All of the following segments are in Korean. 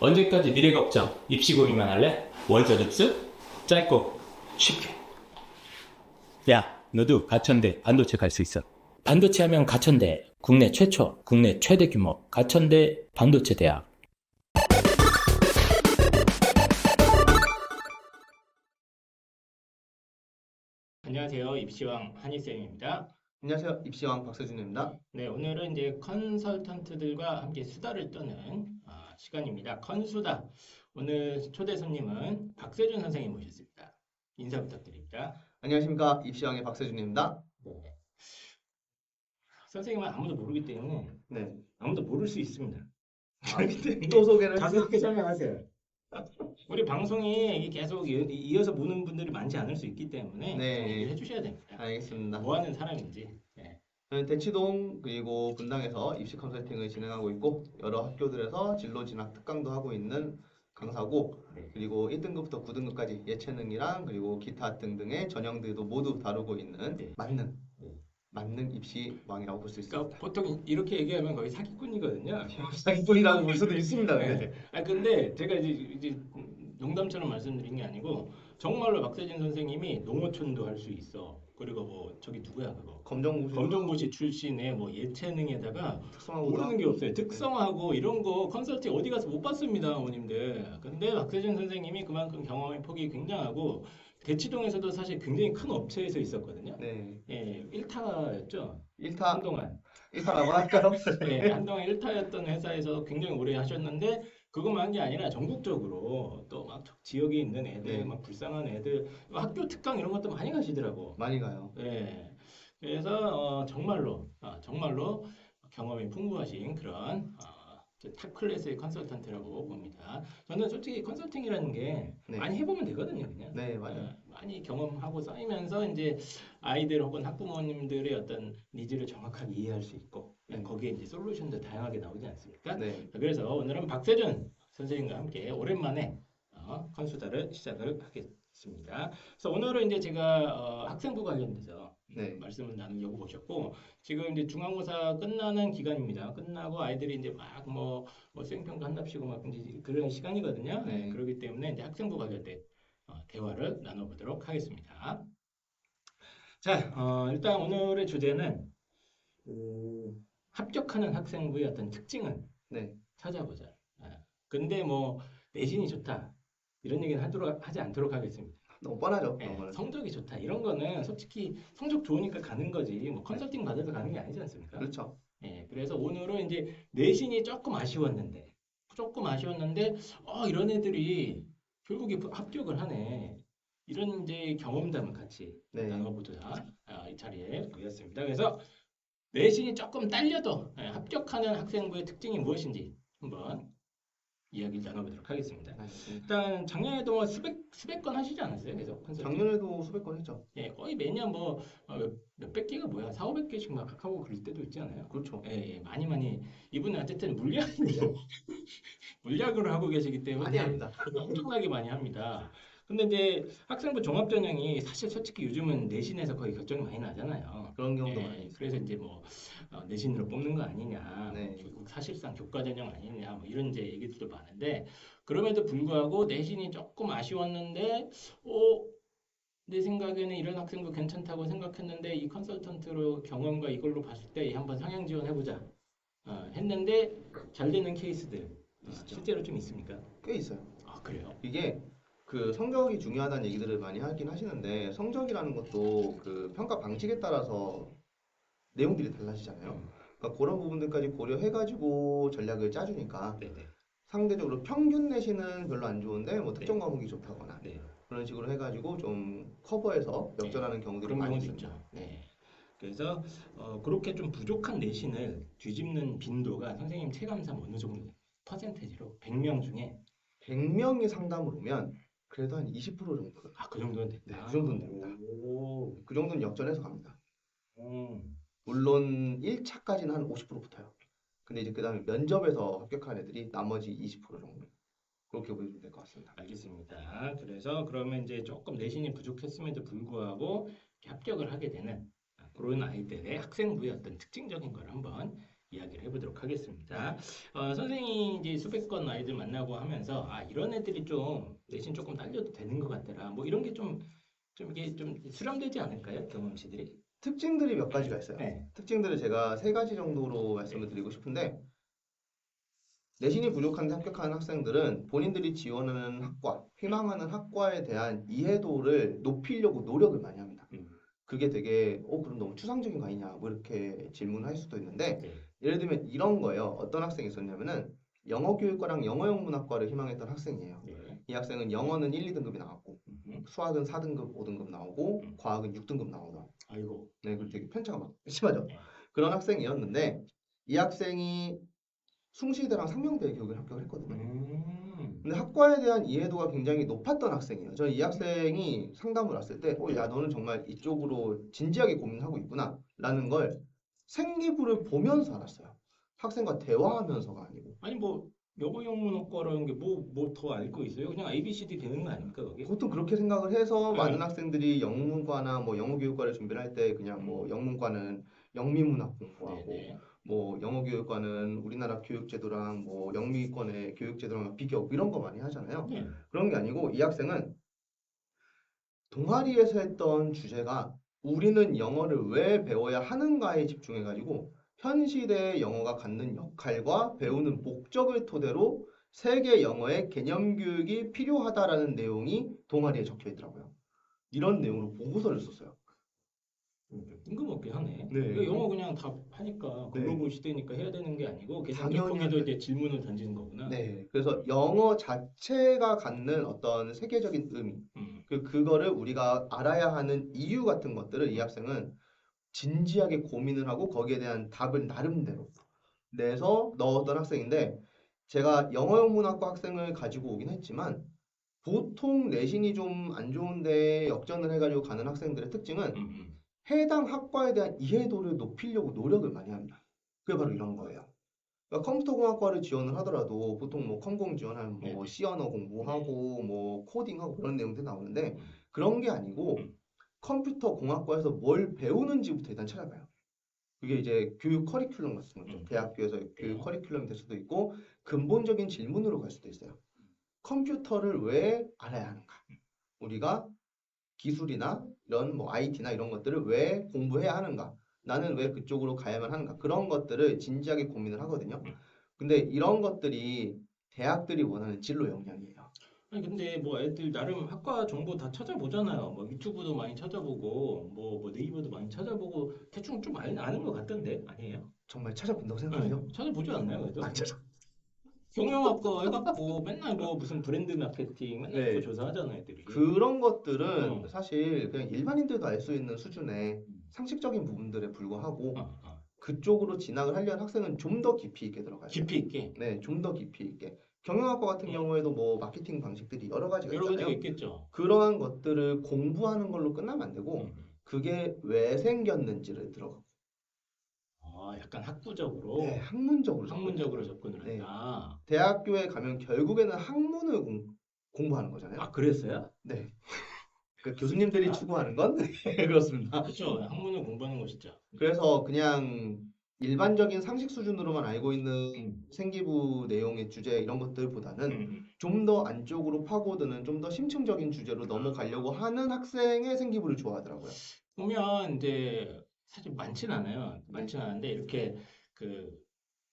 언제까지 미래 걱정, 입시 고민만 할래? 원서 접수? 짧고 쉽게. 야, 너도 가천대 반도체 갈 수 있어. 반도체 하면 가천대, 국내 최초, 국내 최대 규모 가천대 반도체 대학. 안녕하세요. 입시왕 한희쌤입니다. 안녕하세요. 입시왕 박세준입니다. 네, 오늘은 이제 컨설턴트들과 함께 수다를 떠는 시간입니다. 컨수다. 오늘 초대 손님은 박세준 선생님 모셨습니다. 인사 부탁드립니다. 안녕하십니까. 입시왕의 박세준입니다. 네. 선생님은 아무도 모르기 때문에 네. 아무도 모를 수 있습니다. 그렇기 때문에 또 소개를 자세하게 설명하세요. 우리 방송이 계속 이어서 보는 분들이 많지 않을 수 있기 때문에 네. 좀 얘기를 해주셔야 됩니다. 알겠습니다. 뭐 하는 사람인지. 네. 저는 대치동 그리고 분당에서 입시 컨설팅을 진행하고 있고 여러 학교들에서 진로 진학 특강도 하고 있는 강사고 네. 그리고 1등급부터 9등급까지 예체능이랑 그리고 기타 등등의 전형들도 모두 다루고 있는 네. 만능 입시왕이라고 볼 수 있습니다. 그러니까 보통 이렇게 얘기하면 거의 사기꾼이거든요. 사기꾼이라고 볼 수도 있습니다. 네. 근데 제가 이제 농담처럼 말씀드린 게 아니고 정말로 박세진 선생님이 농어촌도 할 수 있어. 그리고 뭐 저기 누구야 그거 검정고시 출신의 뭐 예체능에다가 특성하고 모르는 게 없어요. 특성하고 이런 거 컨설팅 어디 가서 못 봤습니다, 어머님들. 근데 박세진 선생님이 그만큼 경험의 폭이 굉장하고 대치동에서도 사실 굉장히 큰 업체에서 있었거든요. 네. 예, 1타였죠. 1타 한동안. 1타라고 할까요? 네, 한동안 1타였던 회사에서 굉장히 오래 하셨는데 그것만 한 게 아니라 전국적으로 또 막 지역에 있는 애들, 네. 막 불쌍한 애들, 학교 특강 이런 것도 많이 가시더라고. 많이 가요. 네, 그래서 정말로 경험이 풍부하신 그런 탑 클래스의 컨설턴트라고 봅니다. 저는 솔직히 컨설팅이라는 게 네. 많이 해보면 되거든요, 그냥. 네, 맞아요. 많이 경험하고 쌓이면서 이제 아이들 혹은 학부모님들의 어떤 니즈를 정확하게 이해할 수 있고 거기에 이제 솔루션도 다양하게 나오지 않습니까? 네. 그래서 오늘은 박세준 선생님과 함께 오랜만에 컨수다를 시작을 하겠습니다. 그래서 오늘은 이제 제가 학생부 관련돼서 네. 말씀을 나누려고 모셨고 지금 이제 중간고사 끝나는 기간입니다. 끝나고 아이들이 이제 막 뭐 수행평가 한답시고 막 이제 그런 시간이거든요. 네. 그렇기 때문에 이제 학생부 관련된 대화를 나눠보도록 하겠습니다. 자, 일단 오늘의 주제는 합격하는 학생부의 어떤 특징을 네. 찾아보자. 근데 뭐 내신이 좋다 이런 얘기는 하지 않도록 하겠습니다. 너무 뻔하죠. 예, 그런 거는. 성적이 좋다 이런 거는 솔직히 성적 좋으니까 가는 거지 뭐 컨설팅 받아서 가는 게 아니지 않습니까? 그렇죠. 예, 그래서 오늘은 이제 내신이 조금 아쉬웠는데 이런 애들이 결국에 합격을 하네. 이런 이제 경험담을 같이 네. 나눠보자 이 자리에 모였습니다. 그래서 내신이 조금 딸려도 합격하는 학생부의 특징이 무엇인지 한번 이야기를 나눠보도록 하겠습니다. 알겠습니다. 일단 작년에도 뭐 수백 건 하시지 않았어요? 그래서 컨설팅? 작년에도 수백 건 했죠. 예, 거의 매년 뭐 몇백 개가 뭐야? 4,500개씩 막 하고 그럴 때도 있지 않아요? 그렇죠. 예, 많이 이분은 어쨌든 물리학으로 하고 계시기 때문에 많이 합니다. 엄청나게 많이 합니다. 근데 이제 학생부 종합전형이 사실 솔직히 요즘은 내신에서 거의 결정이 많이 나잖아요. 그런 경우도 예, 많이 있어요. 그래서 이제 뭐 내신으로 뽑는 거 아니냐, 네. 뭐 결국 사실상 교과전형 아니냐, 뭐 이런 이제 얘기들도 많은데 그럼에도 불구하고 내신이 조금 아쉬웠는데, 내 생각에는 이런 학생도 괜찮다고 생각했는데 이 컨설턴트로 경험과 이걸로 봤을 때 한번 상향 지원해보자 했는데 잘 되는 케이스들 있죠. 실제로 좀 있습니까? 꽤 있어요. 아, 그래요? 이게 그 성적이 중요하다는 얘기들을 많이 하긴 하시는데 성적이라는 것도 그 평가 방식에 따라서 내용들이 달라지잖아요. 그러니까 그런 부분들까지 고려해가지고 전략을 짜주니까 네네. 상대적으로 평균 내신은 별로 안 좋은데 뭐 특정 과목이 좋다거나 네. 그런 식으로 해가지고 좀 커버해서 역전하는 경우들이 그런 많이 경우도 있습니다. 있죠. 네. 그래서 그렇게 좀 부족한 내신을 뒤집는 빈도가 선생님 체감상 어느 정도 돼요? 퍼센테이지로 100명 중에 100명이 상담을 오면 그래도 한 20% 정도는 그 정도는 네, 된다. 그 정도는 됩니다. 오. 그 정도는 역전해서 갑니다. 음. 물론 1차까지는 한 50% 붙어요. 근데 이제 그 다음에 면접에서 합격한 애들이 나머지 20% 정도 그렇게 보시면 될 것 같습니다. 알겠습니다. 그래서 그러면 이제 조금 내신이 부족했음에도 불구하고 이렇게 합격을 하게 되는 그런 아이들의 학생부의 어떤 특징적인 걸 한번 이야기를 해보도록 하겠습니다. 선생님이 이제 수백 건 아이들 만나고 하면서 이런 애들이 좀 내신 조금 딸려도 되는 것 같더라. 뭐 이런 게 좀 이게 좀 수렴되지 않을까요? 경험치들이? 특징들이 몇 가지가 있어요. 네. 특징들을 제가 세 가지 정도로 말씀을 드리고 싶은데, 내신이 부족한데 합격하는 학생들은 본인들이 지원하는 학과, 희망하는 학과에 대한 이해도를 높이려고 노력을 많이 합니다. 그게 되게 그럼 너무 추상적인 거 아니냐 뭐 이렇게 질문할 수도 있는데, 네. 예를 들면 이런 거예요. 어떤 학생이 있었냐면은 영어 교육과랑 영어 영문학과를 희망했던 학생이에요. 네. 이 학생은 영어는 1, 2등급이 나왔고 수학은 4등급, 5등급 나오고 과학은 6등급 나오다. 아이고. 네, 그리고 되게 편차가 막 심하죠. 네. 그런 학생이었는데 이 학생이 숭실대랑 상명대에 교육을 합격을 했거든요. 근데 학과에 대한 이해도가 굉장히 높았던 학생이에요. 저는 이 학생이 상담을 왔을 때, 야, 너는 정말 이쪽으로 진지하게 고민하고 있구나, 라는 걸 생기부를 보면서 알았어요. 학생과 대화하면서가 아니고. 아니 뭐 영어 영문학과라는 게 뭐 더 알고 있어요? 그냥 ABCD 되는 거 아닙니까 그게? 보통 그렇게 생각을 해서 많은 네. 학생들이 영문과나 뭐 영어교육과를 준비를 할 때 그냥 뭐 영문과는 영미문학 공부하고 네네. 뭐 영어교육과는 우리나라 교육제도랑 뭐 영미권의 교육제도랑 비교 이런 거 많이 하잖아요. 네. 그런 게 아니고 이 학생은 동아리에서 했던 주제가 우리는 영어를 왜 배워야 하는가에 집중해가지고 현실의 영어가 갖는 역할과 배우는 목적을 토대로 세계 영어의 개념 교육이 필요하다라는 내용이 동아리에 적혀 있더라고요. 이런 내용으로 보고서를 썼어요. 뜬금없게 하네. 네, 영어 그냥 다 하니까 네, 글로벌 시대니까 해야 되는 게 아니고 걔는 이제 당연히 거기도 한다. 이제 질문을 던지는 거구나. 네, 그래서 영어 자체가 갖는 어떤 세계적인 의미, 음. 그거를 우리가 알아야 하는 이유 같은 것들을 이 학생은 진지하게 고민을 하고 거기에 대한 답을 나름대로 내서 넣었던 학생인데, 제가 영어 영문학과 학생을 가지고 오긴 했지만 보통 내신이 좀 안 좋은데 역전을 해가지고 가는 학생들의 특징은 음. 해당 학과에 대한 이해도를 높이려고 노력을 많이 합니다. 그게 바로 이런 거예요. 그러니까 컴퓨터공학과를 지원을 하더라도 보통 뭐 컴공 지원하면 뭐 네네. C 언어 네. 공부하고 뭐 코딩하고 그런 내용들이 나오는데, 음. 그런 게 아니고 음. 컴퓨터 공학과에서 뭘 배우는지부터 일단 찾아봐요. 그게 이제 교육 커리큘럼 같은 거죠. 대학교에서 교육 그래요. 커리큘럼이 될 수도 있고 근본적인 질문으로 갈 수도 있어요. 컴퓨터를 왜 알아야 하는가? 우리가 기술이나 이런 뭐 IT나 이런 것들을 왜 공부해야 하는가? 나는 왜 그쪽으로 가야만 하는가? 그런 것들을 진지하게 고민을 하거든요. 근데 이런 것들이 대학들이 원하는 진로 역량이에요. 아니 근데 뭐 애들 나름 학과 정보 다 찾아보잖아요. 뭐 유튜브도 많이 찾아보고 뭐 네이버도 많이 찾아보고 대충 좀 아는 것 같던데 아니에요? 정말 찾아본다고 네. 생각하세요? 찾아보지 않나요? 그래도 안 찾아. 경영학과 해갖고 맨날 뭐 무슨 브랜드 마케팅 맨날 그거 네. 조사하잖아요, 애들이. 그런 것들은 어. 사실 그냥 일반인들도 알 수 있는 수준의 음. 상식적인 부분들에 불과하고, 어. 그쪽으로 진학을 하려는 학생은 좀 더 깊이 있게 들어가야 돼요. 깊이 있게 네, 좀 더 깊이 있게. 경영학과 같은 어, 경우에도 뭐 마케팅 방식들이 여러 가지가 여러 가지가 있잖아요. 있겠죠. 그러한 것들을 공부하는 걸로 끝나면 안 되고 음. 그게 왜 생겼는지를 들어가고, 약간 네, 학구적으로 학문적으로 접근해야 학문적으로 돼요. 접근을 네, 한다. 대학교에 가면 결국에는 학문을 공부하는 거잖아요. 그랬어요? 네, 그 교수님들이 추구하는 건 네, 그렇습니다. 그렇죠. 학문을 공부하는 것이죠. 그래서 그냥 일반적인 상식 수준으로만 알고 있는 음. 생기부 내용의 주제 이런 것들보다는 음. 좀 더 안쪽으로 파고드는 좀 더 심층적인 주제로 넘어가려고 하는 학생의 생기부를 좋아하더라고요. 보면 이제 사실 많진 않아요. 네. 많진 않은데 이렇게 그,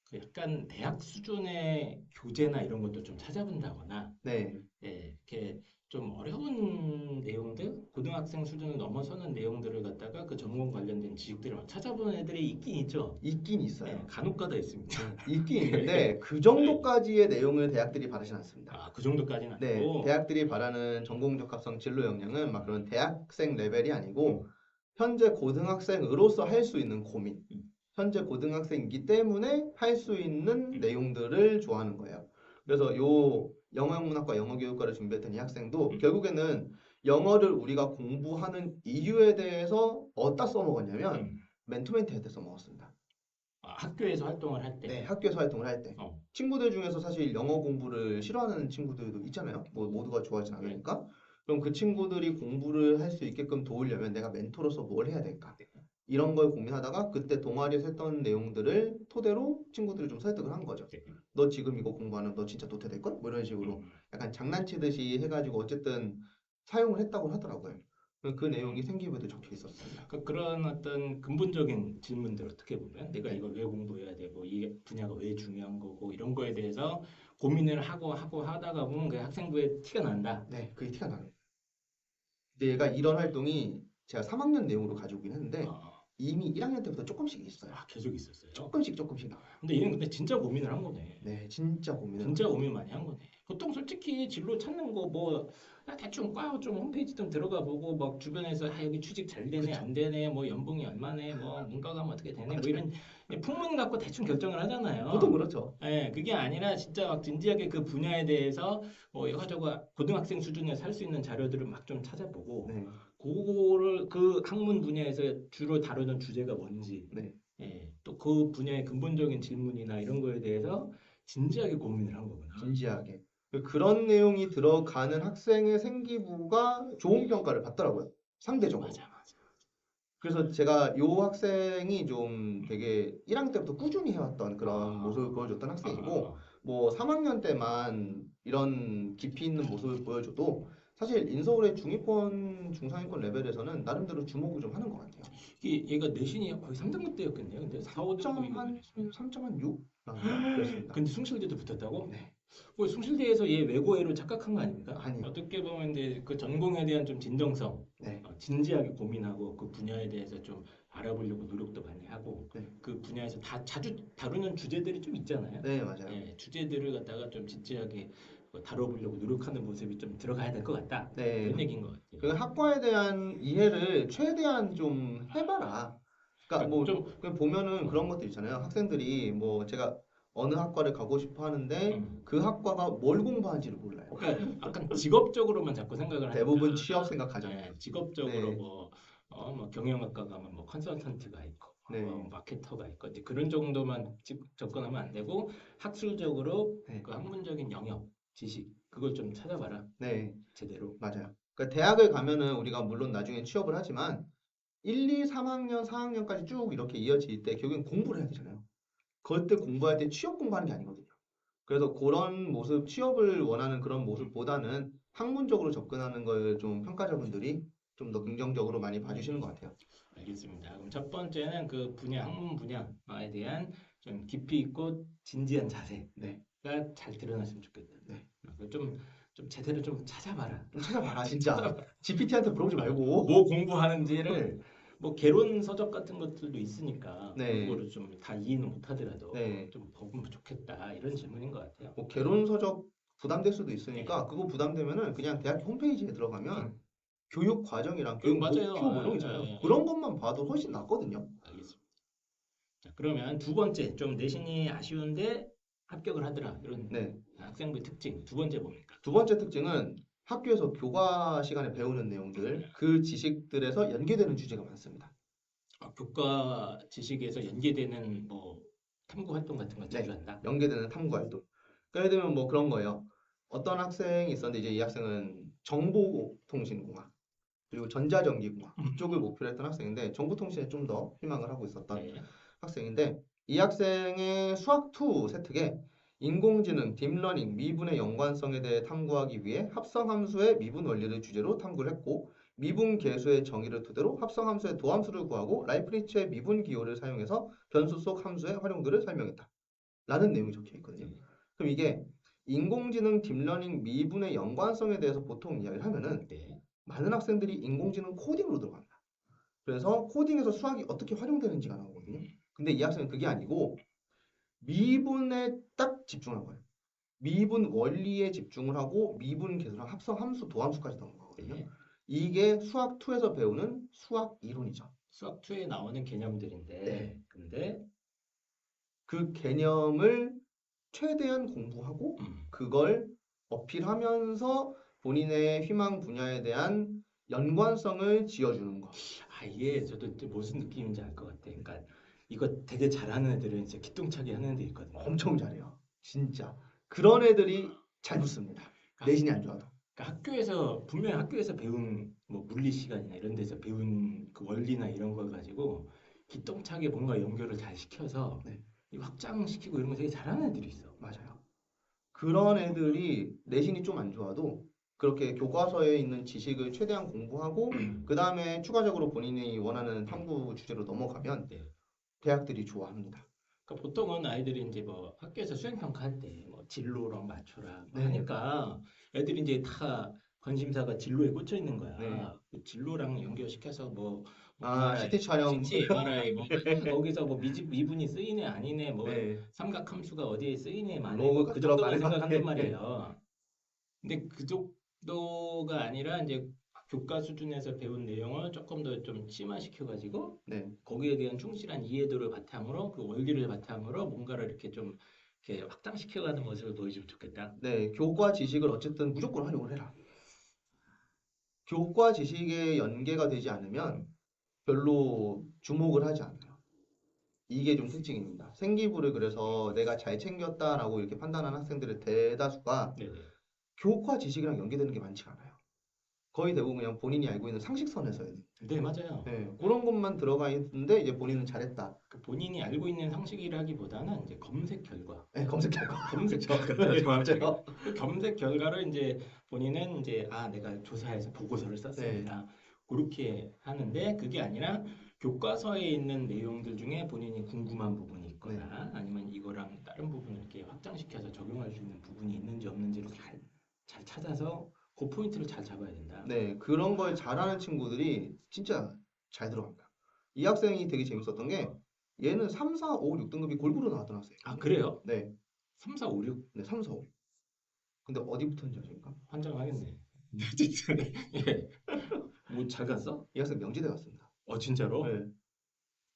그 약간 대학 수준의 교재나 이런 것도 좀 찾아본다거나 네. 이렇게 좀 어려운 내용들, 고등학생 수준을 넘어서는 내용들을 갖다가 그 전공 관련된 지식들을 막 찾아보는 애들이 있긴 있죠. 있긴 있어요. 간혹가다 있습니다. 네. 있긴 예. 있는데 그 정도까지의 내용을 대학들이 바라진 않습니다. 그 정도까지는 네. 아니고. 대학들이 바라는 전공 적합성 진로 역량은 막 그런 대학생 레벨이 음. 아니고 현재 고등학생으로서 할 수 있는 고민, 음. 현재 고등학생이기 때문에 할 수 있는 음. 내용들을 좋아하는 거예요. 그래서 요 영어영문학과 영어교육과를 준비했던 이 학생도 결국에는 영어를 우리가 공부하는 이유에 대해서 어디다 써먹었냐면 음. 멘토멘트 할 때 써먹었습니다. 학교에서 활동을 할 때. 네, 학교에서 활동을 할 때. 어. 친구들 중에서 사실 영어 공부를 싫어하는 친구들도 있잖아요. 뭐 모두가 좋아하진 네. 않으니까. 그럼 그 친구들이 공부를 할 수 있게끔 도우려면 내가 멘토로서 뭘 해야 될까? 이런 걸 고민하다가 그때 동아리에서 했던 내용들을 토대로 친구들이 좀 설득을 한 거죠. 네. 너 지금 이거 공부하면 너 진짜 도태될걸? 뭐 이런 식으로 약간 장난치듯이 해가지고 어쨌든 사용을 했다고 하더라고요. 그 내용이 생기부에도 적혀 있었습니다. 그런 어떤 근본적인 질문들 어떻게 보면 내가 네. 이걸 왜 공부해야 되고 이 분야가 왜 중요한 거고 이런 거에 대해서 고민을 하고 하다가 보면 그 학생부에 티가 난다. 네, 그게 티가 나요. 내가 이런 활동이 제가 3학년 내용으로 가져오긴 했는데 어, 이미 1학년 때부터 조금씩 있어요. 계속 있었어요. 조금씩 나와요. 근데 얘는 근데 진짜 고민을 한 거네. 네, 진짜 고민을 진짜 고민 많이 한 거네. 보통 솔직히 진로 찾는 거 뭐 대충 과 좀 홈페이지 좀 들어가 보고 막 주변에서 여기 취직 잘 되네 그쵸. 안 되네 뭐 연봉이 얼마네 뭐 문과 가면 어떻게 되네 뭐 맞아요. 이런 풍문 갖고 대충 결정을 하잖아요. 보통 그렇죠. 예, 그게 아니라 진짜 막 진지하게 그 분야에 대해서 여가저가 고등학생 수준에서 할 수 있는 자료들을 막 좀 찾아보고 네, 그거를 그 학문 분야에서 주로 다루는 주제가 뭔지 네, 예, 또 그 분야의 근본적인 질문이나 이런 거에 대해서 진지하게 고민을 한 거구나. 진지하게. 그런 내용이 들어가는 학생의 생기부가 좋은 평가를 받더라고요. 상대적으로. 맞아. 그래서 제가 요 학생이 좀 되게 1학년 때부터 꾸준히 해왔던 그런 모습을 보여줬던 학생이고, 뭐 3학년 때만 이런 깊이 있는 모습을 보여줘도 사실 인서울의 중위권, 중상위권 레벨에서는 나름대로 주목을 좀 하는 것 같아요. 얘가 내신이 거의 3등급대였겠네요. 근데 4, 5등급 이거 한 말했어요. 3.6? 그랬습니다. 근데 숭실대도 붙었다고? 네. 뭐 숭실대에서 얘 외고애로 착각한 거 아닙니까? 아니, 어떻게 보면 이제 그 전공에 대한 좀 진정성, 네. 진지하게 고민하고 그 분야에 대해서 좀 알아보려고 노력도 많이 하고 네. 그 분야에서 다 자주 다루는 주제들이 좀 있잖아요. 네, 맞아요. 예, 주제들을 갖다가 좀 진지하게 다뤄보려고 노력하는 모습이 좀 들어가야 될 것 같다. 네. 그런 얘기인 것 같아요. 그 학과에 대한 이해를 최대한 좀 해봐라. 그러니까 뭐 좀 그냥 보면은 그런 것들 있잖아요. 학생들이 뭐 제가 어느 학과를 가고 싶어 하는데 그 학과가 뭘 공부하는지를 몰라요. 그러니까 약간 직업적으로만 자꾸 생각을 하니까 대부분 취업 생각하죠. 예, 직업적으로 네, 뭐 경영학과 가면 뭐 컨설턴트가 있고 네, 마케터가 있고 이제 그런 정도만 접근하면 안 되고 학술적으로 네, 그 학문적인 영역 지식 그걸 좀 찾아봐라 네, 제대로. 맞아요. 그러니까 대학을 가면은 우리가 물론 나중에 취업을 하지만 1, 2, 3학년, 4학년까지 쭉 이렇게 이어질 때 결국엔 공부를 해야 되잖아요. 그때 공부할 때 취업 공부하는 게 아니거든요. 그래서 그런 모습, 취업을 원하는 그런 모습보다는 학문적으로 접근하는 걸 좀 평가자분들이 좀 더 긍정적으로 많이 봐주시는 것 같아요. 알겠습니다. 그럼 첫 번째는 그 분야 학문 분야에 대한 좀 깊이 있고 진지한 자세가 네, 잘 드러났으면 좋겠다. 네. 좀 제대로 좀 찾아봐라. 좀 찾아봐라, 진짜. GPT한테 물어보지 말고. 뭐 공부하는지를 뭐 개론 서적 같은 것들도 있으니까 네, 그거를 좀 다 이해는 못하더라도 네. 좀 보면 좋겠다 이런 질문인 것 같아요. 뭐 개론서적 부담될 수도 네. 있으니까 그거 부담되면은 그냥 대학 홈페이지에 들어가면 교육 과정이랑 교육 맞아요. 목표 뭐 이런 거 있잖아요. 그런 것만 봐도 훨씬 낫거든요. 알겠습니다. 자, 그러면 두 번째 좀 내신이 아쉬운데 합격을 하더라 이런 네. 학생부의 특징 두 번째 뭡니까? 두 번째 특징은 학교에서 교과 시간에 배우는 내용들, 그 지식들에서 연계되는 주제가 많습니다. 교과 지식에서 연계되는 뭐 탐구 활동 같은 거 자주 네, 한다. 연계되는 탐구 활동. 예를 들면 뭐 그런 거예요. 어떤 학생이 있었는데 이제 이 학생은 정보통신공학 그리고 전자전기공학 이쪽을 목표로 했던 학생인데 정보통신에 좀 더 희망을 하고 있었던 네. 학생인데 이 학생의 수학2 세특에 인공지능, 딥러닝, 미분의 연관성에 대해 탐구하기 위해 합성함수의 미분 원리를 주제로 탐구를 했고 미분 계수의 정의를 토대로 합성함수의 도함수를 구하고 라이프니츠의 미분 기호를 사용해서 변수 속 함수의 활용도를 설명했다. 라는 내용이 적혀 있거든요. 그럼 이게 인공지능, 딥러닝, 미분의 연관성에 대해서 보통 이야기를 하면은 네. 많은 학생들이 인공지능 코딩으로 들어갑니다. 그래서 코딩에서 수학이 어떻게 활용되는지가 나오거든요. 근데 이 학생은 그게 아니고 미분에 딱 집중한 거예요. 미분 원리에 집중을 하고 미분 계수랑 합성 함수, 도함수까지 넣은 거거든요. 네. 이게 수학 2에서 배우는 수학 이론이죠. 수학 2에 나오는 개념들인데 네. 근데 그 개념을 최대한 공부하고 그걸 어필하면서 본인의 희망 분야에 대한 연관성을 지어주는 거. 이게 저도 이제 무슨 느낌인지 알 것 같아. 그러니까 이거 되게 잘하는 애들은 이제 기똥차게 하는 애들 있거든요. 엄청 잘해요. 진짜. 그런 애들이 잘 붙습니다. 내신이 안 좋아도. 그러니까 학교에서 분명히 학교에서 배운 뭐 물리 시간이나 이런 데서 배운 그 원리나 이런 걸 가지고 기똥차게 뭔가 연결을 잘 시켜서 네. 이 확장시키고 이런 거 되게 잘하는 애들이 있어. 맞아요. 그런 애들이 내신이 좀 안 좋아도 그렇게 교과서에 있는 지식을 최대한 공부하고 그 다음에 추가적으로 본인이 원하는 탐구 주제로 넘어가면 네. 대학들이 좋아합니다. 그러니까 보통은 아이들이 이제 뭐 학교에서 수행평가할 때 뭐 진로랑 맞춰라 뭐 네. 하니까 애들이 이제 다 관심사가 진로에 꽂혀 있는 거야. 네. 그 진로랑 연결시켜서 뭐 CT 촬영. CT, MRI 뭐 거기서 뭐 미분이 쓰이네 아니네 뭐 네. 삼각함수가 어디에 쓰이네 마네 로그가 뭐 그 정도만 들어가네, 생각한단 마네. 말이에요. 근데 그 정도가 아니라 이제 교과 수준에서 배운 내용을 조금 더 좀 심화시켜가지고 네. 거기에 대한 충실한 이해도를 바탕으로 그 원리를 바탕으로 뭔가를 이렇게 좀 이렇게 확장시켜가는 모습을 보여주면 좋겠다. 네. 교과 지식을 어쨌든 무조건 활용을 해라. 교과 지식에 연계가 되지 않으면 별로 주목을 하지 않아요. 이게 좀 특징입니다. 생기부를 그래서 내가 잘 챙겼다라고 이렇게 판단하는 학생들의 대다수가 네네. 교과 지식이랑 연계되는 게 많지가 않아요. 거의 대부분 그냥 본인이 알고 있는 상식선에서 네, 맞아요. 네, 그런 것만 들어가 있는데 이제 본인은 잘했다. 그 본인이 알고 있는 상식이라기보다는 이제 검색 결과. 네, 검색 결과. 검색 그렇죠. 결과 정확하게. 맞아요. 그 검색 결과를 이제 본인은 이제 아 내가 조사해서 보고서를 썼습니다. 그렇게 하는데 그게 아니라 교과서에 있는 내용들 중에 본인이 궁금한 부분이 있거나 아니면 이거랑 다른 부분을 이렇게 확장시켜서 적용할 수 있는 부분이 있는지 없는지를 잘 찾아서 그 포인트를 잘 잡아야 된다. 네, 그런 걸 잘하는 친구들이 진짜 잘 들어갑니다. 이 학생이 되게 재밌었던 게 얘는 3, 4, 5, 6등급이 골고루 나왔던 학생이에요. 아 그래요? 네, 3, 4, 5, 6 네, 3, 4, 5. 근데 어디 붙었는지 아십니까? 환장하겠네. 진짜. 예. 뭐 잘 갔어? 이 학생 명지대 갔습니다. 진짜로? 네,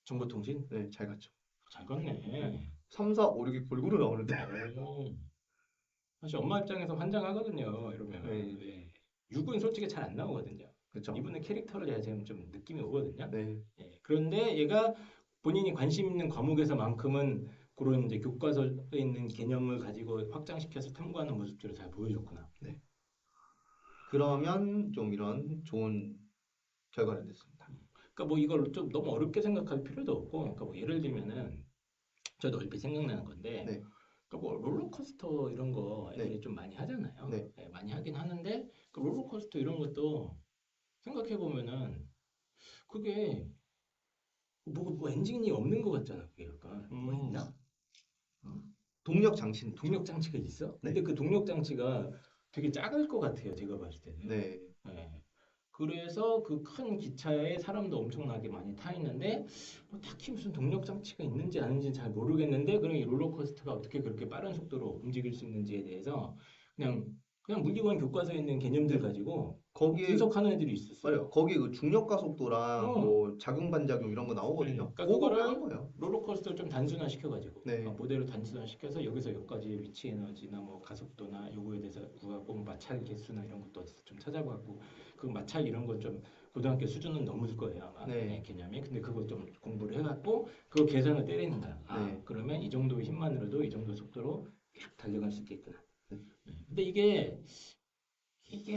정보통신? 네, 잘 갔죠. 잘 갔네. 3, 4, 5, 6이 골고루 나오는데. 오. 사실 엄마 입장에서 환장하거든요. 이러면. 네, 예. 6은 솔직히 잘 안 나오거든요. 그렇죠. 이분은 캐릭터를 제가 지금 좀 느낌이 오거든요. 네, 예. 그런데 얘가 본인이 관심 있는 과목에서만큼은 그런 이제 교과서에 있는 개념을 가지고 확장시켜서 탐구하는 모습들을 잘 보여줬구나. 네. 그러면 좀 이런 좋은 결과를 냈습니다. 그러니까 뭐 이걸 좀 너무 어렵게 생각할 필요도 없고, 그러니까 뭐 예를 들면은 저도 얼핏 생각나는 건데, 네, 그러니까 뭐 롤러코스터 이런 거 네, 애들이 좀 많이 하잖아요. 네, 예, 많이 하긴 하는데 그 롤러코스터 이런 것도 생각해 보면은 그게 뭐 엔진이 없는 것 같잖아. 그게 약간 뭐 있나? 어? 동력 장치는 있죠. 동력 장치가 있어? 네, 근데 그 동력 장치가 되게 작을 것 같아요. 제가 봤을 때는. 네, 예. 그래서 그 큰 기차에 사람도 엄청나게 많이 타 있는데 뭐 딱히 무슨 동력 장치가 있는지 아닌지는 잘 모르겠는데 그럼 이 롤러코스터가 어떻게 그렇게 빠른 속도로 움직일 수 있는지에 대해서 그냥 물리관 교과서에 있는 개념들 네. 가지고 거기에 분석하는 애들이 있었어. 맞아요. 거기 그 중력 가속도랑 어. 뭐 작용 반작용 이런 거 나오거든요. 그러니까 그거를 그거를 한 거예요. 롤러코스터를 좀 단순화시켜가지고 네, 모델을 단순화시켜서 여기서 여기까지 위치 에너지나 뭐 가속도나 요거에 대해서 구하고 뭐 마찰 개수나 이런 것도 어디서 좀 찾아보고 그 마찰 이런 건 좀 고등학교 수준은 넘을 거예요 아마 네, 개념이. 근데 그거 좀 공부를 해갖고 그거 계산을 때리는 거야. 네, 그러면 이 정도의 힘만으로도 이 정도 속도로 쫙 달려갈 수 있겠구나. 네. 근데 이게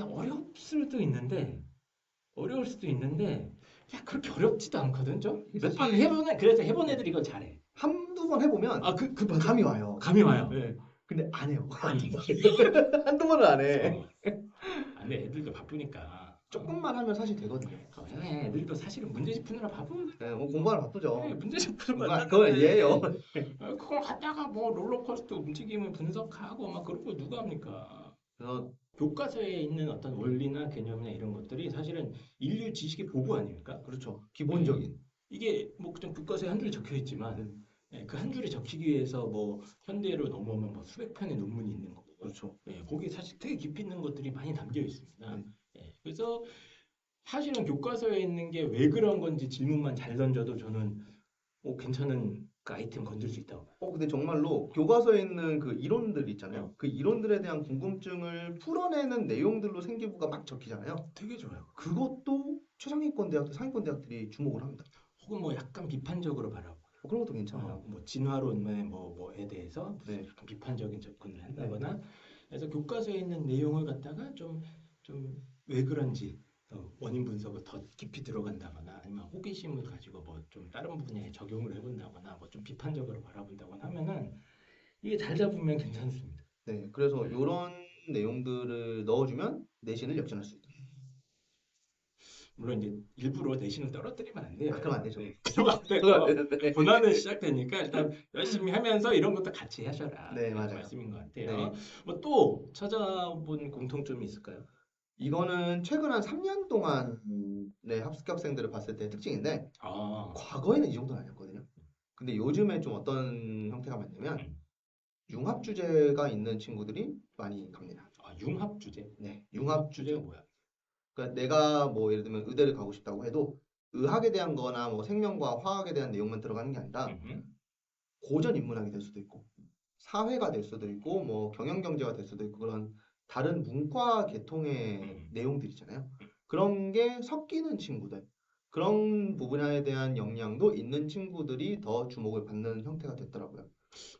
어려울 수도 있는데 야 그렇게 어렵지도 않거든 좀. 몇 번 해보는 그래서 해본 애들이 이걸 잘해. 한두 번 해보면 맞아. 감이 와요. 감이 와요. 네. 근데 안 해요. 아니 한두 번을 안 해. 근데 애들도 바쁘니까 조금만 하면 사실 되거든요. 애들도 사실은 문제집 푸느라 바쁘거든. 네, 뭐 공부하러 바쁘죠. 문제집 푸는 거 그건 이해해요. 그걸 갖다가 뭐 롤러코스터 움직임을 분석하고 막 그런 걸 누가 합니까? 그래서 교과서에 있는 어떤 원리나 개념이나 이런 것들이 사실은 인류 지식의 보고 아닙니까? 그렇죠. 기본적인. 이게 뭐 그냥 교과서에 한 줄이 적혀 있지만 그 한 줄이 적히기 위해서 뭐 현대로 넘어오면 뭐 수백 편의 논문이 있는 거고 그렇죠. 거기에 사실 되게 깊이 있는 것들이 많이 담겨 있습니다. 네. 그래서 사실은 교과서에 있는 게 왜 그런 건지 질문만 잘 던져도 저는 괜찮은 그 아이템 건들 수 있다고 봐요. 근데 정말로 교과서에 있는 그 이론들 있잖아요. 그 이론들에 대한 궁금증을 풀어내는 내용들로 생기부가 막 적히잖아요. 되게 좋아요. 그것도 최상위권 대학들, 상위권 대학들이 주목을 합니다. 혹은 뭐 약간 비판적으로 바라보고 그런 것도 괜찮아요. 뭐 진화론의 뭐에 대해서 네. 약간 비판적인 접근을 한다거나 그래서 교과서에 있는 내용을 갖다가 좀 왜 그런지 원인 분석을 더 깊이 들어간다거나 아니면 호기심을 가지고 뭐 좀 다른 분야에 적용을 해본다거나 뭐 좀 비판적으로 바라본다거나 하면은 이게 잘 잡으면 괜찮습니다. 네, 그래서 이런 내용들을 넣어주면 내신을 역전할 수 있다. 물론 이제 일부러 내신을 떨어뜨리면 안 돼요. 아, 그럼 안 되죠. 네, 그러면 안 그럼 안 되고 되는데. 고난은 시작되니까 일단 열심히 하면서 이런 것도 같이 하셔라. 네, 이런 맞아요. 말씀인 것 같아요. 네. 뭐 또 찾아본 공통점이 있을까요? 이거는 최근 한 3년 동안의 합격생들을 봤을 때 특징인데 아, 과거에는 이 정도는 아니었거든요. 근데 요즘에 좀 어떤 형태가 많냐면 음. 융합 주제가 있는 친구들이 많이 갑니다. 융합 주제. 네, 융합 융합 주제가 주제. 뭐야? 그러니까 내가 뭐 예를 들면 의대를 가고 싶다고 해도 의학에 대한 거나 뭐 생명과 화학에 대한 내용만 들어가는 게 아니라 음. 고전 인문학이 될 수도 있고 사회가 될 수도 있고 뭐 경영 경제가 될 수도 있고 그런 다른 문과 계통의 음. 내용들이잖아요. 그런 게 섞이는 친구들 그런 부분에 대한 역량도 있는 친구들이 더 주목을 받는 형태가 됐더라고요.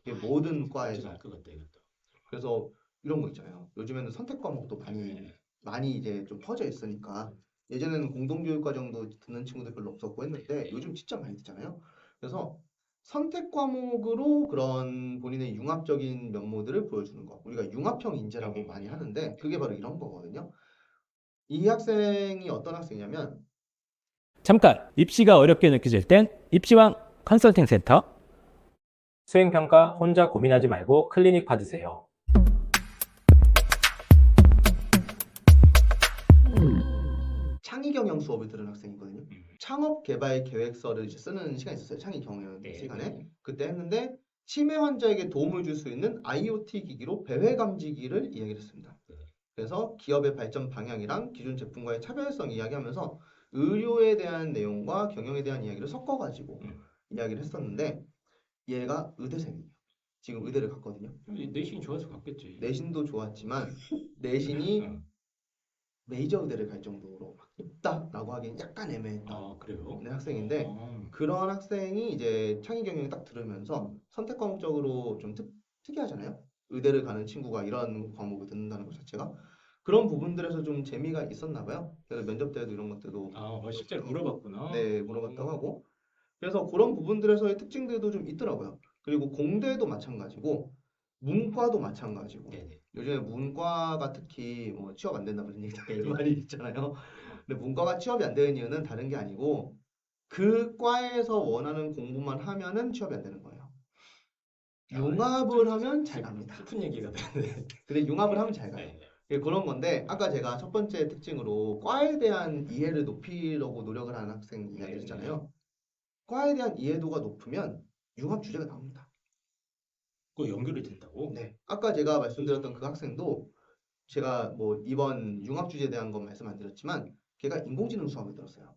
이게 모든 뭔지 알 과에서. 것 같다 이것도. 그래서 이런 거 있잖아요. 요즘에는 선택 과목도 많이 이제 좀 퍼져 있으니까 예전에는 공동교육 과정도 듣는 친구들 별로 없었고 했는데 요즘 진짜 많이 듣잖아요. 그래서 선택 과목으로 그런 본인의 융합적인 면모들을 보여주는 거. 우리가 융합형 인재라고 많이 하는데 그게 바로 이런 거거든요. 이 학생이 어떤 학생이냐면 잠깐! 입시가 어렵게 느껴질 땐 입시왕 컨설팅 센터. 수행평가 혼자 고민하지 말고 클리닉 받으세요. 창의 경영 수업을 들은 학생이거든요. 창업 개발 계획서를 이제 쓰는 시간이 있었어요. 창의 경영 네, 시간에. 네. 그때 했는데 치매 환자에게 도움을 줄 수 있는 IoT 기기로 배회 감지기를 이야기를 했습니다. 네. 그래서 기업의 발전 방향이랑 기존 제품과의 차별성 이야기하면서 의료에 대한 내용과 경영에 대한 이야기를 섞어가지고 이야기를 했었는데 얘가 의대생이에요. 지금 의대를 갔거든요. 내신이 좋아서 갔겠지. 내신도 좋았지만 내신이 어. 메이저 의대를 갈 정도로 막 높다라고 하기엔 약간 애매했던 아, 그래요? 학생인데 그런 학생이 이제 창의 경영을 딱 들으면서 선택 과목적으로 좀 특이하잖아요. 의대를 가는 친구가 이런 과목을 듣는다는 것 자체가 그런 부분들에서 좀 재미가 있었나 봐요. 그래서 면접 때도 이런 것들도 실제로 물어봤다고 하고, 물어봤구나. 네, 물어봤다고 하고 그래서 그런 부분들에서의 특징들도 좀 있더라고요. 그리고 공대도 마찬가지고 문과도 마찬가지고 네네. 요즘에 문과가 특히 뭐 취업 안 된다는 얘기들 네네. 많이 있잖아요. 근데 문과가 취업이 안 되는 이유는 다른 게 아니고 그 과에서 원하는 공부만 하면은 취업이 안 되는 거예요. 융합을 하면 잘 갑니다. 슬픈 얘기가 되네. 근데 융합을 하면 잘 가요. 네. 그런 건데 아까 제가 첫 번째 특징으로 과에 대한 이해를 높이려고 노력을 하는 학생 이야기를 했잖아요. 과에 대한 이해도가 높으면 융합 주제가 나옵니다. 그거 연결이 된다고? 네. 아까 제가 말씀드렸던 그 학생도 제가 뭐 이번 융합 주제에 대한 건 말씀 안 드렸지만 걔가 인공지능 수업을 들었어요.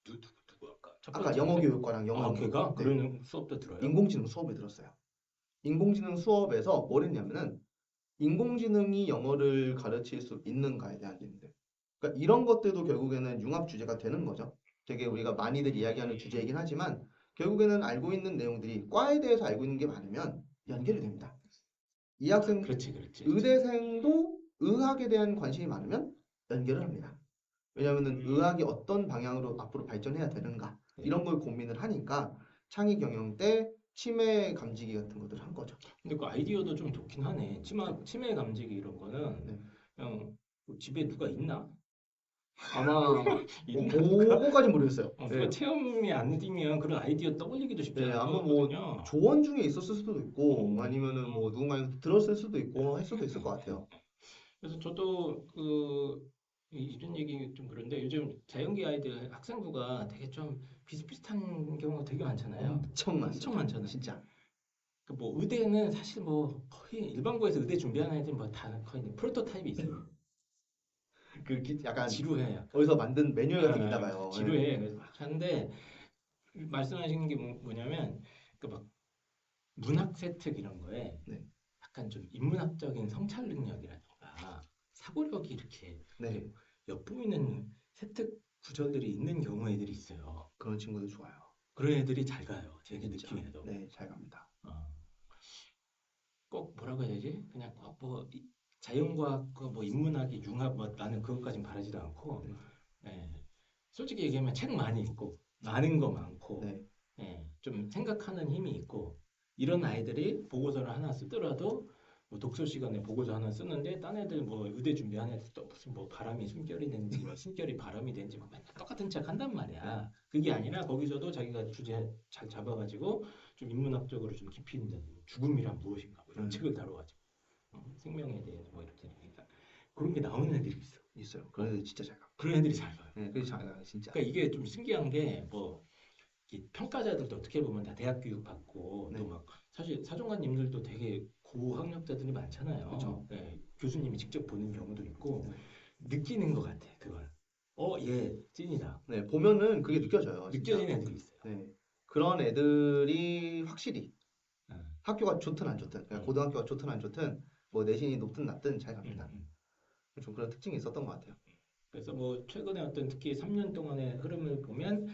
누구 아까 첫 아까 번째 영어 학생? 교육과랑 영어 걔가 네. 그런 수업도 들어요? 인공지능 수업을 들었어요. 인공지능 수업에서 뭘 했냐면은 인공지능이 영어를 가르칠 수 있는가에 대한 얘기들. 그러니까 이런 것들도 결국에는 융합 주제가 되는 거죠. 되게 우리가 많이들 이야기하는 주제이긴 하지만 결국에는 알고 있는 내용들이 과에 대해서 알고 있는 게 많으면 연결이 됩니다. 이 학생 그렇지. 의대생도 의학에 대한 관심이 많으면 연결을 합니다. 왜냐하면 의학이 어떤 방향으로 앞으로 발전해야 되는가 네. 이런 걸 고민을 하니까 창의 경영 때 치매 감지기 같은 것들을 한 거죠. 근데 그 아이디어도 좀 좋긴 하네. 치매 감지기 이런 거는 네. 그냥 뭐 집에 누가 있나? 아마 있나 누가? 그거까진 모르겠어요. 누가 네. 체험이 안 되면 그런 아이디어 떠올리기도 쉽지 네, 않을 것 아마 뭐 같거든요. 조언 중에 있었을 수도 있고 아니면은 뭐 누군가 들었을 수도 있고 할 수도 있을 것 같아요. 그래서 저도 이런 얘기 좀 그런데 요즘 자연계 아이들 학생부가 되게 좀 비슷비슷한 경우가 되게 많잖아요. 엄청 많습니다. 엄청 많잖아요. 진짜. 뭐 의대는 사실 뭐 거의 일반고에서 의대 준비하는 애들 뭐 다 거의 프로토타입이 있어요. 약간 지루해 약간. 어디서 만든 매뉴얼 같은 게 있나 봐요. 네. 지루해. 그래서 막 하는데 말씀하시는 게 뭐냐면 그막 문학 세특 이런 거에 네. 약간 좀 인문학적인 성찰 능력이라든가 사고력이 이렇게 네. 엿보이는 세특 구절들이 있는 경우 애들이 있어요. 그런 친구들 좋아요. 그런 애들이 잘 가요. 제 진짜. 느낌에도. 네, 잘 갑니다. 꼭 뭐라고 해야 되지? 그냥 꼭뭐 자연과학과 뭐 인문학이 융합 뭐 나는 그것까진 바라지도 않고 예, 솔직히 얘기하면 책 많이 읽고 아는 거 많고 네. 예, 좀 생각하는 힘이 있고 이런 아이들이 보고서를 하나 쓰더라도 뭐 독서 시간에 보고서 하나 쓰는데 딴 애들 뭐 의대 준비하는 애들 또 무슨 뭐 바람이 숨결이 되는지 뭐 숨결이 바람이 되는지 막 맨날 똑같은 책 한단 말이야. 그게 아니라 거기서도 자기가 주제 잘 잡아가지고 좀 인문학적으로 좀 깊이 있는 죽음이란 무엇인가 뭐 이런 책을 다뤄가지고 생명에 대해서 뭐 이렇게 그러니까 그런 게 나오는 애들이 있어. 있어요. 그런 애들 진짜 잘 가요. 그런 애들이 잘 가요. 네, 그게 잘 가요, 진짜. 그러니까 이게 좀 신기한 게 뭐 평가자들도 어떻게 보면 다 대학 교육 받고 네. 또 막 사실 사정관님들도 되게 고학력자들이 많잖아요. 그쵸. 네, 교수님이 직접 보는 경우도 있고 네. 느끼는 것 같아 그걸. 얘 찐이다. 네, 보면은 그게 느껴져요. 진짜. 느껴지는 애들이 있어요. 네. 그런 애들이 확실히 네. 학교가 좋든 안 좋든, 그러니까 고등학교가 좋든 안 좋든, 뭐 내신이 높든 낮든 잘 갑니다. 좀 그런 특징이 있었던 것 같아요. 그래서 뭐 최근에 어떤 특히 3년 동안의 흐름을 보면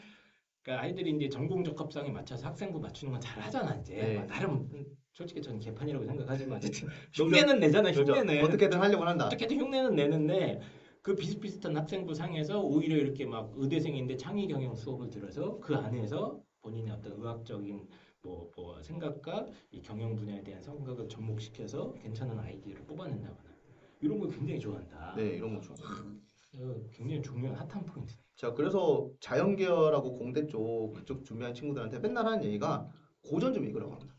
그러니까 아이들이 이제 전공 적합상에 맞춰서 학생부 맞추는 건 잘 하잖아 이제. 네. 나름 솔직히 저는 개판이라고 생각하지만 어쨌든 흉내는 내잖아 그렇죠. 흉내는. 어떻게든 하려고 한다. 어떻게든 흉내는 내는데 그 비슷비슷한 학생부 상에서 오히려 이렇게 막 의대생인데 창의 경영 수업을 들어서 그 안에서 본인의 어떤 의학적인 뭐 생각과 이 경영 분야에 대한 생각을 접목시켜서 괜찮은 아이디어를 뽑아낸다거나 이런 걸 굉장히 좋아한다. 네, 이런 거 좋아요. 굉장히 중요한 핫한 포인트. 자, 그래서 자연계열하고 공대 쪽 그쪽 준비한 친구들한테 맨날 하는 얘기가 고전 좀 읽으라고 합니다.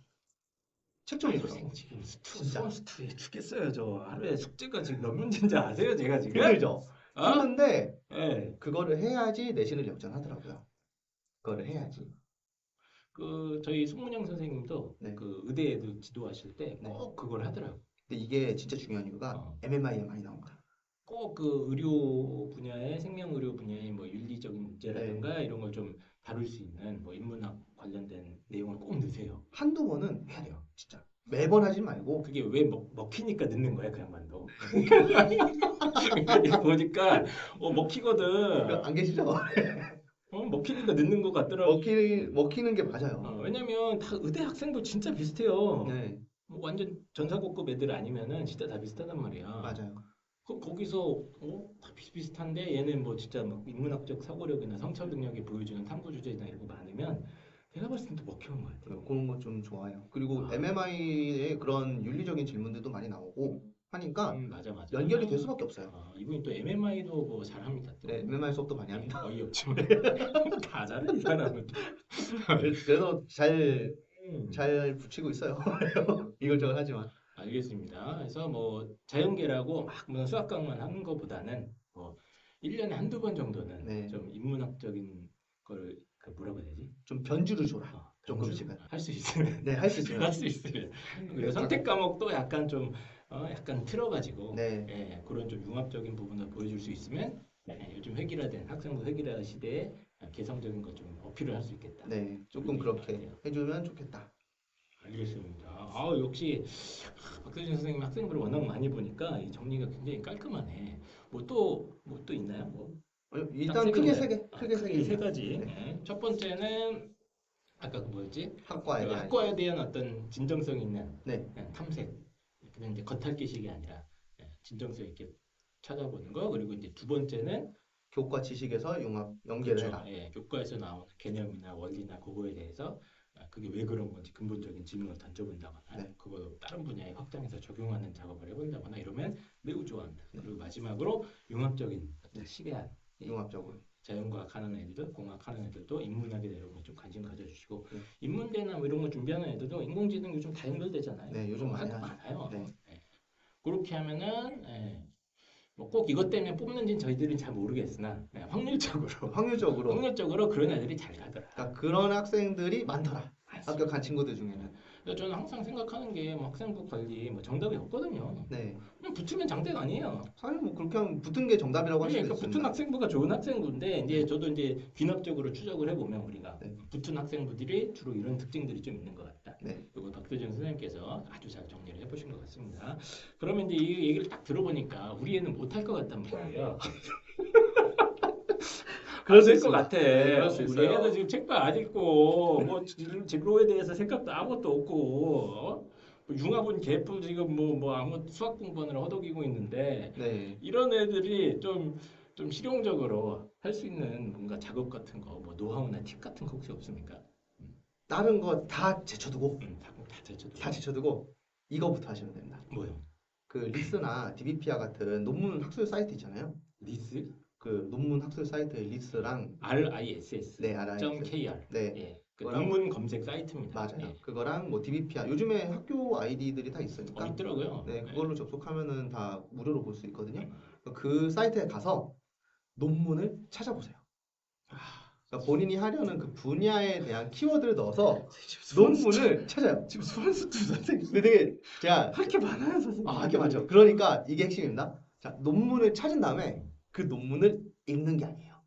책 좀 읽으라고. 선생님 지금 진짜. 수험 스트에 죽겠어요 저. 하루에 숙제가 지금 몇 문제인지 아세요 제가 지금? 힘들죠. 어? 힘든데 네. 그거를 해야지 내신을 역전하더라고요. 그거를 해야지. 그 저희 송문영 선생님도 네. 그 의대 애들 지도하실 때 꼭 그걸 하더라고. 근데 이게 진짜 중요한 이유가 MMI에 많이 나옵니다. 꼭 그 의료 분야의 생명 의료 분야의 뭐 윤리적인 문제라든가 네. 이런 걸 좀 다룰 수 있는 뭐 인문학 관련된 내용을 꼭 넣으세요. 한두 번은 해야 돼요. 진짜 매번 하지 말고 그게 왜 먹히니까 넣는 거야 그 양반도. 보니까 먹히거든. 안 계시죠? 먹히니까 넣는 것 같더라고. 먹히는 게 맞아요. 왜냐면 다 의대 학생도 진짜 비슷해요. 네, 뭐 완전 전사고급 애들 아니면은 진짜 다 비슷하단 말이야. 맞아요. 거기서 다 비슷비슷한데 얘는 뭐 진짜 막 인문학적 사고력이나 성찰 능력이 보여주는 탐구 주제나 이런 거 많으면 내가 봤을 땐 또 먹히는 것 같아요. 그런 거 좀 좋아요. 그리고 MMI의 그런 윤리적인 질문들도 많이 나오고 하니까 맞아. 연결이 될 수밖에 없어요. 이분이 또 MMI도 뭐 잘합니다. 또. 네, MMI 수업도 많이 합니다. 어이없지만 다 잘해 이 사람은. 그래서 잘 붙이고 있어요. 이것저것 하지만. 알겠습니다. 그래서 뭐 자연계라고 막 무슨 수학과만 하는 것보다는 뭐 1년에 한두 번 정도는 네. 좀 인문학적인 걸 그 뭐라고 해야 되지? 좀 변주를 줘라. 조금씩은. 할 수 있으면 네, 할 수 있으면. 할 수 있으면. 그리고 선택 과목도 약간 좀 약간 틀어가지고 네. 예, 그런 좀 융합적인 부분을 보여줄 수 있으면 요즘 획일화된 학생부 획일화 시대에 개성적인 것 좀 어필을 할 수 있겠다. 네, 조금 그렇게 해주면 좋겠다. 알겠습니다. 역시 박세준 선생님 학생부를 워낙 많이 보니까 이 정리가 굉장히 깔끔하네. 뭐 또 있나요? 뭐 일단 딱 크게 세 세 개. 개, 크게 세 크게 개. 세 가지. 네. 네. 첫 번째는 아까 그 뭐였지? 학과에 그 대한. 학과에 대한 어떤 진정성 있는 네, 탐색. 그냥 이제 겉핥기식이 아니라 진정성 있게 찾아보는 거. 그리고 이제 두 번째는 교과 지식에서 연계를 그렇죠. 해라. 예, 교과에서 나오는 개념이나 원리나 그거에 대해서 그게 왜 그런 건지 근본적인 질문을 던져본다거나 네. 그거 다른 분야에 확장해서 적용하는 작업을 해본다거나 이러면 매우 좋아합니다. 그리고 마지막으로 융합적인 어떤 시대한 융합적으로. 자연과학 하는 애들, 공학 하는 애들도 인문학에 이런 거 좀 관심 가져주시고 네. 인문대나 뭐 이런 거 준비하는 애들도 인공지능 요즘 다 연결되잖아요. 네, 요즘 많이 할거 하죠. 많아요. 네. 그렇게 하면은 뭐 꼭 이것 때문에 뽑는지는 저희들은 잘 모르겠으나 확률적으로 그런 애들이 잘 가더라. 그러니까 그런 학생들이 많더라. 합격한 친구들 중에는. 그래서 저는 항상 생각하는 게 뭐 학생부 관리 뭐 정답이 없거든요. 네. 그냥 붙으면 장대가 아니에요. 사실 뭐 그렇게 하면 붙은 게 정답이라고 할 수도 그러니까 있습니다. 붙은 학생부가 좋은 학생부인데 이제 저도 이제 귀납적으로 추적을 해보면 우리가 네. 붙은 학생부들이 주로 이런 특징들이 좀 있는 것 같다. 네. 이거 박도준 선생님께서 아주 잘 정리를 해보신 것 같습니다. 그러면 이제 이 얘기를 딱 들어보니까 우리 애는 못할 것 같단 말이에요. 그럴 수 것 있습니다. 같아. 네, 그럴 수 우리 있어요. 애도 지금 책도 안 읽고 뭐 진로에 대해서 생각도 아무것도 없고 융합은 개뿔 지금 뭐 아무 수학 공부하느라 허덕이고 있는데 네. 이런 애들이 좀 실용적으로 할 수 있는 뭔가 작업 같은 거, 뭐 노하우나 팁 같은 거 혹시 없습니까? 다른 거 다 제쳐두고 다 제쳐도 다 제쳐두고 이거부터 하시면 됩니다. 뭐요? 그 리스나 DBPR 같은 논문 학술 사이트 있잖아요. 리스? 그 논문 학술 사이트의 리스랑 RISS. 네, RISS. .kr. 네. 예. 그 그거랑- 논문 검색 사이트입니다. 맞아요. 예. 그거랑 뭐 DBPR 요즘에 학교 아이디들이 다 있으니까 있더라고요. 네, 예. 그걸로 접속하면은 다 무료로 볼 수 있거든요. 음. 그 사이트에 가서 논문을 찾아보세요. 그러니까 본인이 하려는 그 분야에 대한 키워드를 넣어서 논문을 찾아요. 지금 수환수투 선생님 근데 되게 제가 할 게 많아요, 선생님. 이게 맞죠. 그러니까 이게 핵심입니다. 자, 논문을 찾은 다음에 그 논문을 읽는 게 아니에요.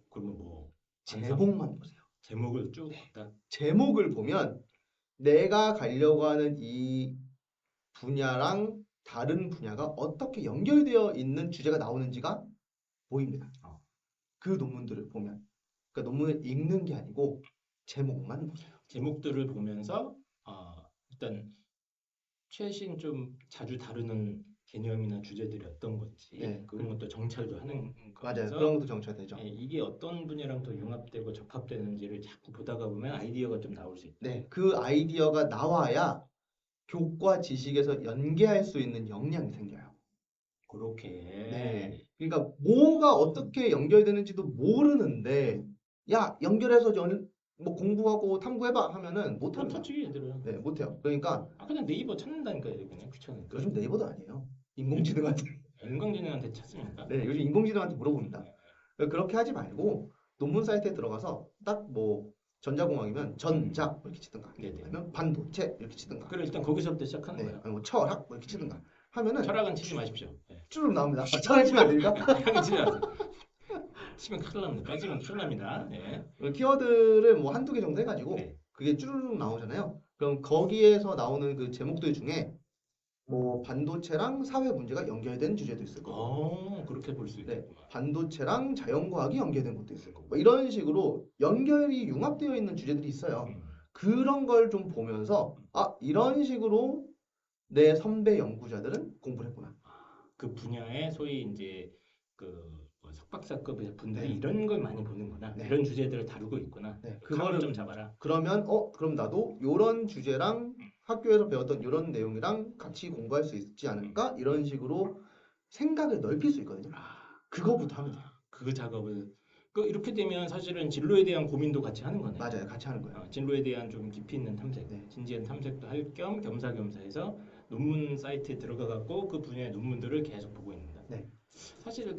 그러면 뭐 제목만 보세요. 제목을 쭉 봤다. 제목을 보면 내가 가려고 하는 이 분야랑 다른 분야가 어떻게 연결되어 있는 주제가 나오는지가 보입니다. 그 논문들을 보면. 그러니까 논문을 읽는 게 아니고 제목만 보세요. 제목들을 보면서 일단 최신 좀 자주 다루는 개념이나 주제들이 어떤 건지 네. 그런 것도 정찰도 하는 맞아요. 거면서 그런 것도 정찰되죠. 이게 어떤 분야랑 더 융합되고 접합되는지를 자꾸 보다가 보면 아이디어가 좀 나올 수 있다. 네, 그 아이디어가 나와야 교과 지식에서 연계할 수 있는 역량이 생겨요. 그렇게 네. 그러니까 뭐가 어떻게 연결되는지도 모르는데 야, 연결해서 뭐 공부하고 탐구해봐 하면은 못합니다. 못하지 얘들은. 네, 못해요. 그러니까 그냥 네이버 찾는다니까 얘들 그냥 귀찮으니까. 요즘 네이버도 아니에요. 인공지능한테. 인공지능한테 찾습니까? 네, 요즘 인공지능한테 물어봅니다. 그렇게 하지 말고 논문 사이트에 들어가서 딱 뭐 전자공학이면 전자 이렇게 치든가 네네. 아니면 반도체 이렇게 치든가 그래 일단 거기서부터 시작하는 네, 거야. 아니면 뭐 철학 이렇게 치든가 하면은 철학은 치지 마십시오. 네. 쭉 나옵니다. 철학 치면 안 됩니까? 철학은 치지 마세요. 치면 큰일 납니다. 빠지면 큰일 납니다. 네. 키워드를 뭐 한두 개 정도 해가지고 네. 그게 쭈루룩 나오잖아요. 그럼 거기에서 나오는 그 제목들 중에 뭐 반도체랑 사회 문제가 연결된 주제도 있을 거고 그렇게 볼 수 네, 있겠구만. 반도체랑 자연과학이 연결된 것도 있을 거고 뭐 이런 식으로 연결이 융합되어 있는 주제들이 있어요. 음. 그런 걸 좀 보면서 이런 식으로 내 선배 연구자들은 공부를 했구나. 그 분야에 소위 이제 그뭐 석박사급의 분들이 네. 이런 걸 많이 보는구나. 네. 이런 주제들을 다루고 있구나. 네, 그거를 그거를 좀 잡아라. 그러면 그럼 나도 요런 주제랑 학교에서 배웠던 요런 내용이랑 같이 공부할 수 있지 않을까? 이런 식으로 생각을 넓힐 수 있거든요. 그거부터 하면 돼요. 그 작업을 이렇게 되면 사실은 진로에 대한 고민도 같이 하는 거네. 맞아요. 같이 하는 거예요. 진로에 대한 좀 깊이 있는 탐색, 네. 진지한 탐색도 할 겸 겸사겸사해서 논문 사이트에 들어가 갖고 그 분야의 논문들을 계속 보고 있는다. 네. 사실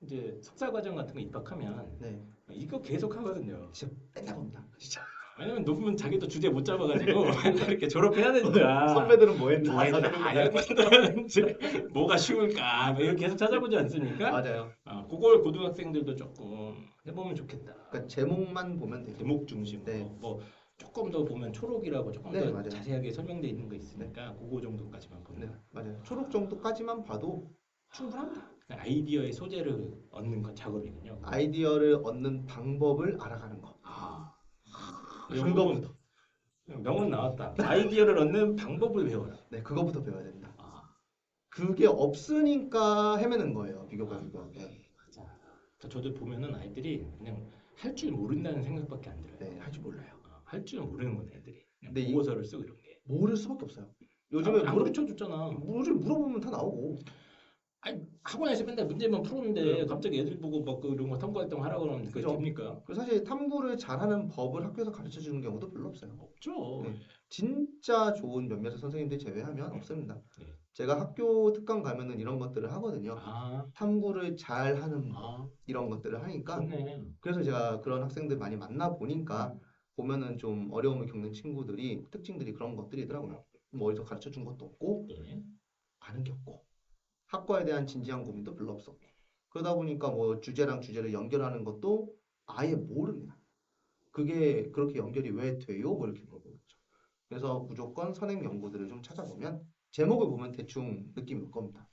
이제 석사 과정 같은 거 입학하면 네. 이거 계속 하거든요. 진짜 맨날 봅니다. 진짜. 왜냐면 논문 자기도 주제 못 잡아가지고 맨날 이렇게 졸업해야 되니까. 선배들은 뭐 했나? 뭐가 쉬울까? 뭐 이렇게 계속 찾아보지 않습니까? 맞아요. 그걸 고등학생들도 조금 해보면 좋겠다. 그러니까 제목만 보면 돼요. 제목 중심으로 네. 뭐 조금 더 보면 초록이라고 조금 네, 더 맞아요. 자세하게 설명돼 있는 거 있으니까 그거 정도까지만 보는 네, 거. 맞아요. 초록 정도까지만 봐도 충분합니다. 그러니까 아이디어의 소재를 얻는 것 작업이군요. 아이디어를 얻는 방법을 알아가는 거. 그거부터 명언 나왔다. 아이디어를 얻는 방법을 배워라. 네, 그거부터 배워야 됩니다. 그 그게 없으니까 헤매는 거예요. 비교과 비교. 네. 맞아. 저도 보면은 아이들이 그냥 할 줄 모른다는 생각밖에 안 들어요. 네, 할 줄 몰라요. 할 줄 모르는 건 애들이. 그냥 근데 보고서를 쓰고 이런 게. 모를 수밖에 없어요. 요즘에 안 가르쳐 줬잖아. 물어보면 다 나오고. 아니 학원에서 맨날 문제만 풀었는데 네. 갑자기 애들 보고 막 이런 거 탐구 활동 하라고 그러면 그게 그죠. 됩니까? 그리고 사실 탐구를 잘하는 법을 학교에서 가르쳐 주는 경우도 별로 없어요. 없죠. 네. 진짜 좋은 몇몇의 선생님들 제외하면 없습니다. 네. 제가 학교 특강 가면은 이런 것들을 하거든요. 탐구를 잘하는 법 이런 것들을 하니까. 좋네. 그래서 제가 그런 학생들 많이 만나 보니까 보면은 좀 어려움을 겪는 친구들이 특징들이 그런 것들이더라고요. 뭐 어디서 가르쳐 준 것도 없고 네. 아는 게 없고 학과에 대한 진지한 고민도 별로 없었고 그러다 보니까 뭐 주제랑 주제를 연결하는 것도 아예 모릅니다. 그게 그렇게 연결이 왜 돼요? 뭐 이렇게 물어보는 거죠. 그래서 무조건 선행 연구들을 좀 찾아보면 제목을 보면 대충 느낌이 올 겁니다.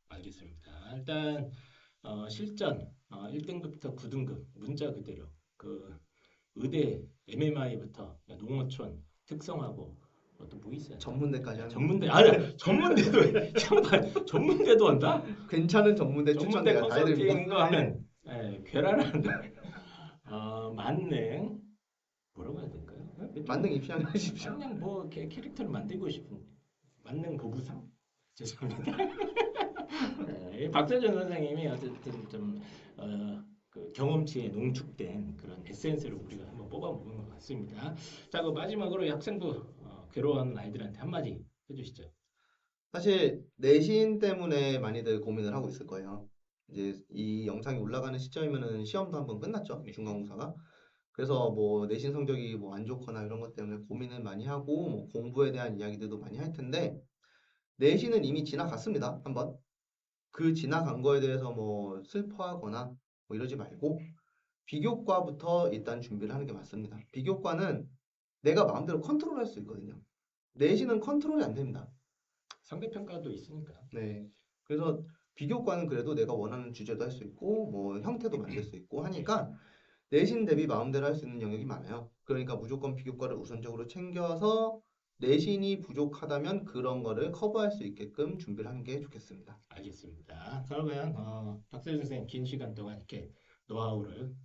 알겠습니다. 일단 실전 1등급부터 9등급 문자 그대로 그 의대 MMI부터 농어촌 특성화고 또 뭐 있어요? 전문대까지 하는 전문대 전문대도 잠깐 전문대도 한다? 괜찮은 전문대 추천 내가 다 해드립니다. 컨설팅도 하는 괴랄한 만능 뭐라고 해야 될까요? 만능 입시하십시오. 그냥 뭐 이렇게 캐릭터를 만들고 싶은 만능 보부상 죄송합니다. 박세준 선생님이 어쨌든 좀 그 경험치에 농축된 그런 에센스를 우리가 한번 뽑아보는 것 같습니다. 자, 그 마지막으로 학생부 괴로워하는 아이들한테 한마디 해주시죠. 사실 내신 때문에 많이들 고민을 하고 있을 거예요. 이제 이 영상이 올라가는 시점이면은 시험도 한번 끝났죠. 중간고사가. 그래서 뭐 내신 성적이 뭐 안 좋거나 이런 것 때문에 고민을 많이 하고 뭐 공부에 대한 이야기들도 많이 할 텐데 내신은 이미 지나갔습니다. 한번. 그 지나간 거에 대해서 뭐 슬퍼하거나 뭐 이러지 말고 비교과부터 일단 준비를 하는 게 맞습니다. 비교과는 내가 마음대로 컨트롤할 수 있거든요. 내신은 컨트롤이 안 됩니다. 상대평가도 있으니까. 네. 그래서 비교과는 그래도 내가 원하는 주제도 할 수 있고 뭐 형태도 만들 수 있고 하니까 내신 대비 마음대로 할 수 있는 영역이 많아요. 그러니까 무조건 비교과를 우선적으로 챙겨서 내신이 부족하다면 그런 거를 커버할 수 있게끔 준비를 하는 게 좋겠습니다. 알겠습니다. 그러면 박세준 선생님 긴 시간 동안 이렇게 노하우를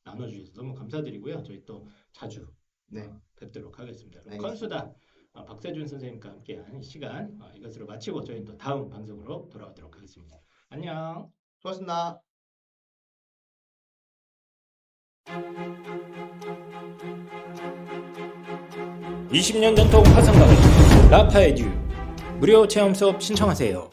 나눠주셔서 너무 감사드리고요. 저희 또 자주 네. 뵙도록 하겠습니다. 그럼 알겠습니다. 컨수다 박세준 선생님과 함께한 시간 이것으로 마치고 저희는 또 다음 방송으로 돌아오도록 하겠습니다. 안녕. 수고하셨습니다. 20년 전통 화상과학 라파에듀 무료 체험 수업 신청하세요.